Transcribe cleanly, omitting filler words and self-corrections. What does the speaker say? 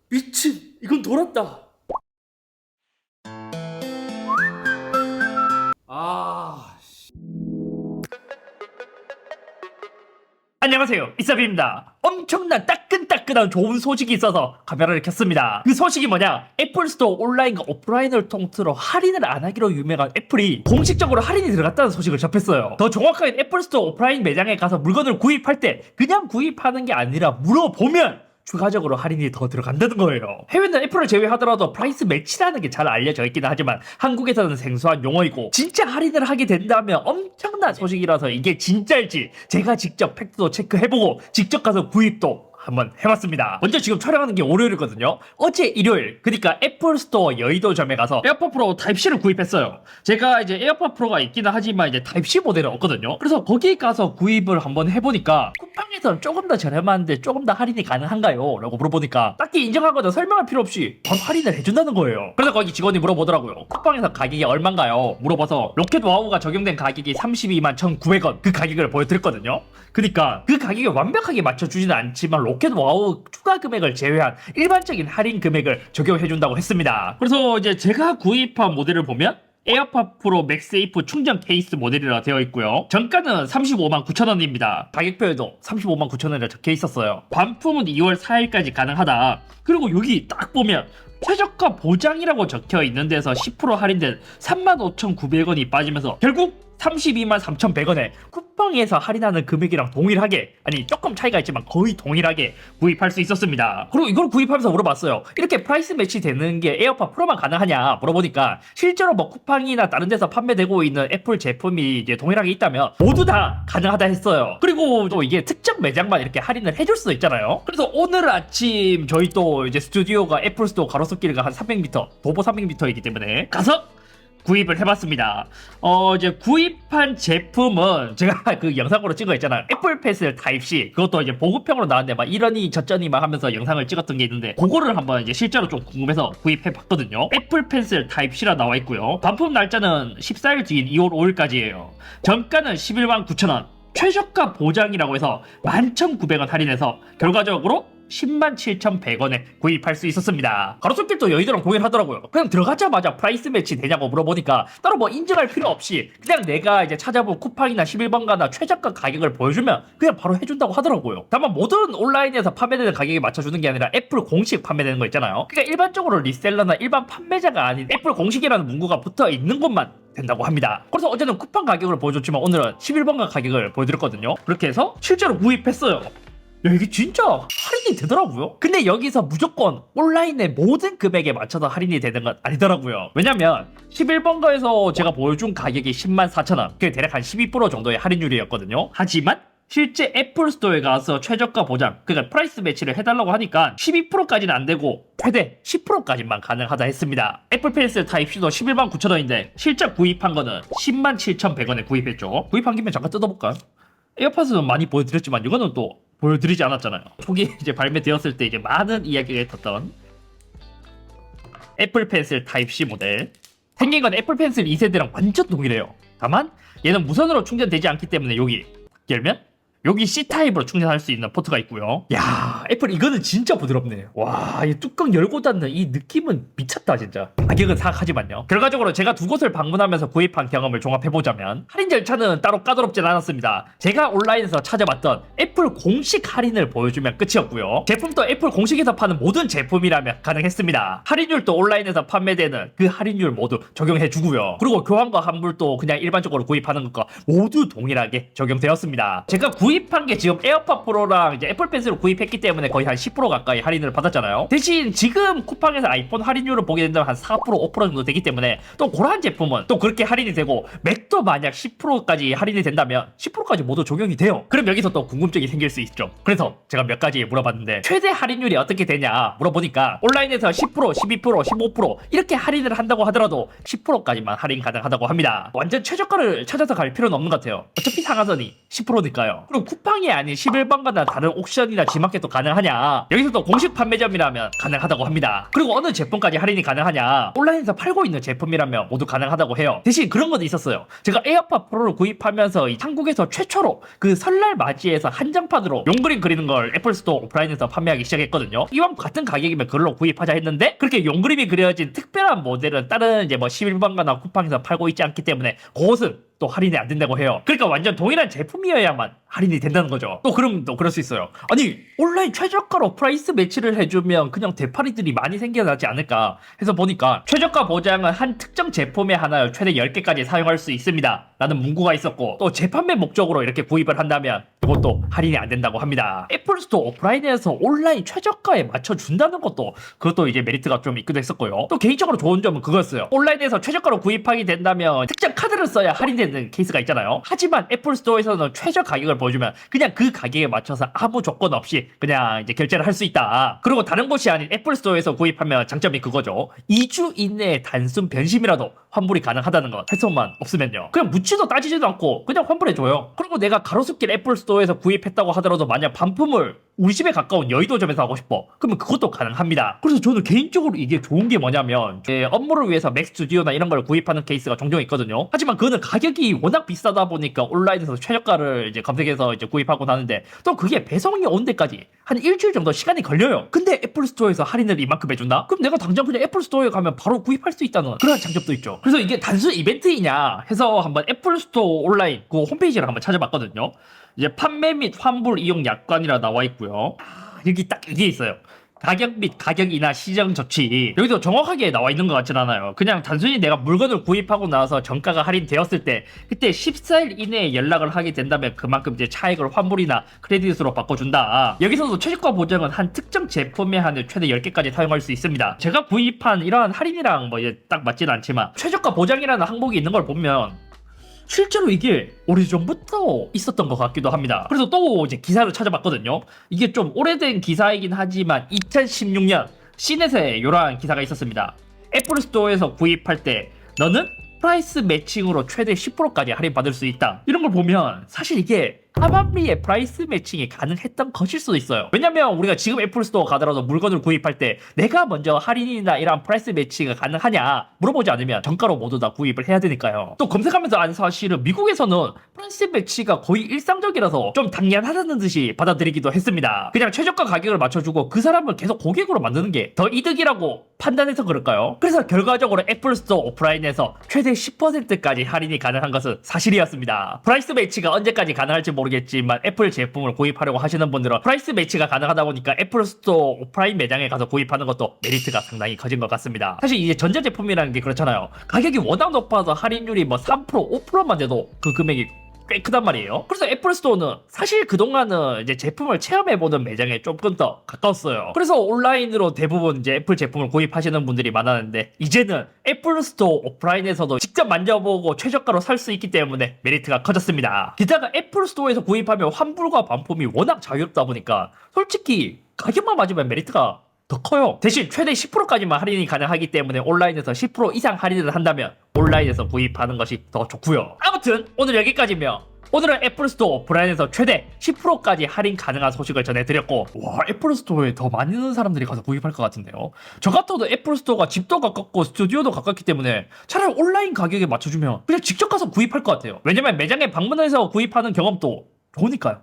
미친, 이건 돌았다. 아, 안녕하세요, 이사비입니다. 엄청난 따끈따끈한 좋은 소식이 있어서 카메라를 켰습니다. 그 소식이 뭐냐? 애플 스토어 온라인과 오프라인을 통틀어 할인을 안 하기로 유명한 애플이 공식적으로 할인이 들어갔다는 소식을 접했어요. 더 정확하게 애플 스토어 오프라인 매장에 가서 물건을 구입할 때 그냥 구입하는 게 아니라 물어보면 추가적으로 할인이 더 들어간다는 거예요. 해외는 애플을 제외하더라도 프라이스 매치라는 게 잘 알려져 있기는 하지만 한국에서는 생소한 용어이고 진짜 할인을 하게 된다면 엄청난 소식이라서 이게 진짜일지 제가 직접 팩트도 체크해보고 직접 가서 구입도 한번 해봤습니다. 먼저 지금 촬영하는 게 월요일이거든요. 어제 일요일, 그러니까 애플 스토어 여의도점에 가서 에어팟 프로 타입C를 구입했어요. 제가 이제 에어팟 프로가 있기는 하지만 이제 타입C 모델은 없거든요. 그래서 거기 가서 구입을 한번 해보니까 쿠팡에서는 조금 더 저렴한데 조금 더 할인이 가능한가요? 라고 물어보니까 딱히 인정하거나 설명할 필요 없이 바로 할인을 해준다는 거예요. 그래서 거기 직원이 물어보더라고요. 쿠팡에서 가격이 얼만가요? 물어봐서 로켓 와우가 적용된 가격이 32만 1,900원, 그 가격을 보여드렸거든요. 그러니까 그 가격에 완벽하게 맞춰주지는 않지만 로켓 와우 추가 금액을 제외한 일반적인 할인 금액을 적용해준다고 했습니다. 그래서 이제 제가 구입한 모델을 보면 에어팟 프로 맥세이프 충전 케이스 모델이라 되어 있고요. 정가는 35만 9천원입니다. 가격표에도 35만 9천원이라 적혀 있었어요. 반품은 2월 4일까지 가능하다. 그리고 여기 딱 보면 최저가 보장이라고 적혀 있는 데서 10% 할인된 35,900원이 빠지면서 결국 32만 3,100원에 쿠팡에서 할인하는 금액이랑 동일하게, 아니 조금 차이가 있지만 거의 동일하게 구입할 수 있었습니다. 그리고 이걸 구입하면서 물어봤어요. 이렇게 프라이스 매치 되는 게 에어팟 프로만 가능하냐 물어보니까 실제로 뭐 쿠팡이나 다른 데서 판매되고 있는 애플 제품이 이제 동일하게 있다면 모두 다 가능하다 했어요. 그리고 또 이게 특정 매장만 이렇게 할인을 해줄 수도 있잖아요. 그래서 오늘 아침 저희 또 이제 스튜디오가 애플 스토어 가로수길가 한 300m, 도보 300m이기 때문에 가서 구입을 해봤습니다. 이제 구입한 제품은 제가 그 영상으로 찍어 있잖아요. 애플 펜슬 타입C, 그것도 이제 보급형으로 나왔는데 막 이러니 저쩌니 막 하면서 영상을 찍었던 게 있는데 그거를 한번 이제 실제로 좀 궁금해서 구입해봤거든요. 애플 펜슬 타입C라 나와 있고요. 반품 날짜는 14일 뒤인 2월 5일까지예요. 정가는 11만 9천원, 최저가 보장이라고 해서 11,900원 할인해서 결과적으로 10만 7,100원에 구입할 수 있었습니다. 가로수길도 여의도랑 동일하더라고요. 그냥 들어가자마자 프라이스 매치 되냐고 물어보니까 따로 뭐 인증할 필요 없이 그냥 내가 이제 찾아본 쿠팡이나 11번가나 최저가 가격을 보여주면 그냥 바로 해준다고 하더라고요. 다만 모든 온라인에서 판매되는 가격에 맞춰주는 게 아니라 애플 공식 판매되는 거 있잖아요. 그러니까 일반적으로 리셀러나 일반 판매자가 아닌 애플 공식이라는 문구가 붙어 있는 곳만 된다고 합니다. 그래서 어제는 쿠팡 가격을 보여줬지만 오늘은 11번가 가격을 보여드렸거든요. 그렇게 해서 실제로 구입했어요. 야, 이게 진짜 할인이 되더라고요. 근데 여기서 무조건 온라인의 모든 금액에 맞춰서 할인이 되는 건 아니더라고요. 왜냐면 11번가에서 제가 보여준 가격이 10만 4천원, 그게 대략 한 12% 정도의 할인율이었거든요. 하지만 실제 애플 스토어에 가서 최저가 보장, 그러니까 프라이스 매치를 해달라고 하니까 12%까지는 안 되고 최대 10%까지만 가능하다 했습니다. 애플 펜슬 타입C도 11만 9천원인데 실제 구입한 거는 10만 7,100원에 구입했죠. 구입한 김에 잠깐 뜯어볼까? 에어팟은 많이 보여드렸지만 이거는 또 보여드리지 않았잖아요. 초기 이제 발매되었을 때 이제 많은 이야기가 있었던 애플 펜슬 타입C 모델. 생긴 건 애플 펜슬 2세대랑 완전 동일해요. 다만 얘는 무선으로 충전되지 않기 때문에 여기 열면 여기 C타입으로 충전할 수 있는 포트가 있고요. 야, 애플 이거는 진짜 부드럽네. 와, 이 뚜껑 열고 닫는 이 느낌은 미쳤다 진짜. 가격은 사악하지만요. 결과적으로 제가 두 곳을 방문하면서 구입한 경험을 종합해보자면 할인 절차는 따로 까다롭진 않았습니다. 제가 온라인에서 찾아봤던 애플 공식 할인을 보여주면 끝이었고요. 제품도 애플 공식에서 파는 모든 제품이라면 가능했습니다. 할인율도 온라인에서 판매되는 그 할인율 모두 적용해주고요. 그리고 교환과 환불도 그냥 일반적으로 구입하는 것과 모두 동일하게 적용되었습니다. 제가 구입한 게 지금 에어팟 프로랑 이제 애플 펜슬을 구입했기 때문에 거의 한 10% 가까이 할인을 받았잖아요. 대신 지금 쿠팡에서 아이폰 할인율을 보게 된다면 한 4%, 5% 정도 되기 때문에 또 그런 제품은 또 그렇게 할인이 되고 맥도 만약 10%까지 할인이 된다면 10%까지 모두 적용이 돼요. 그럼 여기서 또 궁금증이 생길 수 있죠. 그래서 제가 몇 가지 물어봤는데 최대 할인율이 어떻게 되냐 물어보니까 온라인에서 10%, 12%, 15% 이렇게 할인을 한다고 하더라도 10%까지만 할인 가능하다고 합니다. 완전 최저가를 찾아서 갈 필요는 없는 것 같아요. 어차피 상하선이 10%니까요. 그럼 쿠팡이 아닌 11번가나 다른 옥션이나 G마켓도 가능하냐? 여기서도 공식 판매점이라면 가능하다고 합니다. 그리고 어느 제품까지 할인이 가능하냐? 온라인에서 팔고 있는 제품이라면 모두 가능하다고 해요. 대신 그런 것도 있었어요. 제가 에어팟 프로를 구입하면서 한국에서 최초로 그 설날 맞이해서 한정판으로 용그림 그리는 걸 애플스토어 오프라인에서 판매하기 시작했거든요. 이왕 같은 가격이면 그걸로 구입하자 했는데 그렇게 용그림이 그려진 특별한 모델은 다른 이제 뭐 11번가나 쿠팡에서 팔고 있지 않기 때문에 그것은 또 할인이 안 된다고 해요. 그러니까 완전 동일한 제품이어야만 할인이 된다는 거죠. 또 그럼 또 그럴 수 있어요. 아니 온라인 최저가로 프라이스 매치를 해주면 그냥 대파리들이 많이 생겨나지 않을까 해서 보니까 최저가 보장은 한 특정 제품에 하나요 최대 10개까지 사용할 수 있습니다 라는 문구가 있었고, 또 재판매 목적으로 이렇게 구입을 한다면 이것도 할인이 안 된다고 합니다. 애플스토어 오프라인에서 온라인 최저가에 맞춰준다는 그것도 이제 메리트가 좀 있기도 했었고요. 또 개인적으로 좋은 점은 그거였어요. 온라인에서 최저가로 구입하게 된다면 특정 카드를 써야 할인되는 케이스가 있잖아요. 하지만 애플스토어에서는 최저 가격을 보여주면 그냥 그 가격에 맞춰서 아무 조건 없이 그냥 이제 결제를 할 수 있다. 그리고 다른 곳이 아닌 애플스토어에서 구입하면 장점이 그거죠. 2주 이내에 단순 변심이라도 환불이 가능하다는 것. 해소만 없으면요. 그냥 묻지도 따지지도 않고 그냥 환불해줘요. 그리고 내가 가로수길 애플스토어에서 구입했다고 하더라도 만약 반품을 우리 집에 가까운 여의도점에서 하고 싶어. 그러면 그것도 가능합니다. 그래서 저는 개인적으로 이게 좋은 게 뭐냐면 제 업무를 위해서 맥스튜디오나 이런 걸 구입하는 케이스가 종종 있거든요. 하지만 그거는 가격이 워낙 비싸다 보니까 온라인에서 최저가를 이제 검색해서 이제 구입하고 나는데 또 그게 배송이 온 데까지 한 일주일 정도 시간이 걸려요. 근데 애플스토어에서 할인을 이만큼 해준다? 그럼 내가 당장 그냥 애플스토어에 가면 바로 구입할 수 있다는 그런 장점도 있죠. 그래서 이게 단순 이벤트이냐 해서 한번 애플스토어 온라인 그 홈페이지를 한번 찾아봤거든요. 이제 판매 및 환불 이용 약관이라 나와 있고요. 여기 딱 여기 있어요. 가격 및 가격 인하 시정 조치. 여기도 정확하게 나와 있는 것 같진 않아요. 그냥 단순히 내가 물건을 구입하고 나서 정가가 할인되었을 때 그때 14일 이내에 연락을 하게 된다면 그만큼 이제 차액을 환불이나 크레딧으로 바꿔준다. 여기서도 최저가 보장은 한 특정 제품에 한해 최대 10개까지 사용할 수 있습니다. 제가 구입한 이러한 할인이랑 뭐 이제 딱 맞지는 않지만 최저가 보장이라는 항목이 있는 걸 보면 실제로 이게 오래전부터 있었던 것 같기도 합니다. 그래서 또 이제 기사를 찾아봤거든요. 이게 좀 오래된 기사이긴 하지만 2016년 시넷에 이러한 기사가 있었습니다. 애플스토어에서 구입할 때 너는 프라이스 매칭으로 최대 10%까지 할인받을 수 있다. 이런 걸 보면 사실 이게 하반기에 프라이스 매칭이 가능했던 것일 수도 있어요. 왜냐면 우리가 지금 애플스토어 가더라도 물건을 구입할 때 내가 먼저 할인이나 이런 프라이스 매칭이 가능하냐 물어보지 않으면 정가로 모두 다 구입을 해야 되니까요. 또 검색하면서 안 사실은 미국에서는 프라이스 매치가 거의 일상적이라서 좀 당연하다는 듯이 받아들이기도 했습니다. 그냥 최저가 가격을 맞춰주고 그 사람을 계속 고객으로 만드는 게 더 이득이라고 판단해서 그럴까요? 그래서 결과적으로 애플스토어 오프라인에서 최대 10%까지 할인이 가능한 것은 사실이었습니다. 프라이스 매치가 언제까지 가능할지 모르겠지만 애플 제품을 구입하려고 하시는 분들은 프라이스 매치가 가능하다 보니까 애플스토어 오프라인 매장에 가서 구입하는 것도 메리트가 상당히 커진 것 같습니다. 사실 이제 전자제품이라는 게 그렇잖아요. 가격이 워낙 높아서 할인율이 뭐 3%, 5%만 돼도 그 금액이 꽤 크단 말이에요. 그래서 애플스토어는 사실 그동안은 이제 제품을 체험해보는 매장에 조금 더 가까웠어요. 그래서 온라인으로 대부분 이제 애플 제품을 구입하시는 분들이 많았는데 이제는 애플스토어 오프라인에서도 직접 만져보고 최저가로 살 수 있기 때문에 메리트가 커졌습니다. 게다가 애플스토어에서 구입하면 환불과 반품이 워낙 자유롭다 보니까 솔직히 가격만 맞으면 메리트가 더 커요. 대신 최대 10%까지만 할인이 가능하기 때문에 온라인에서 10% 이상 할인을 한다면 온라인에서 구입하는 것이 더 좋고요. 아무튼 오늘 여기까지며 오늘은 애플스토어 오프라인에서 최대 10%까지 할인 가능한 소식을 전해드렸고, 와, 애플스토어에 더 많은 사람들이 가서 구입할 것 같은데요. 저 같아도 애플스토어가 집도 가깝고 스튜디오도 가깝기 때문에 차라리 온라인 가격에 맞춰주면 그냥 직접 가서 구입할 것 같아요. 왜냐면 매장에 방문해서 구입하는 경험도 좋으니까요.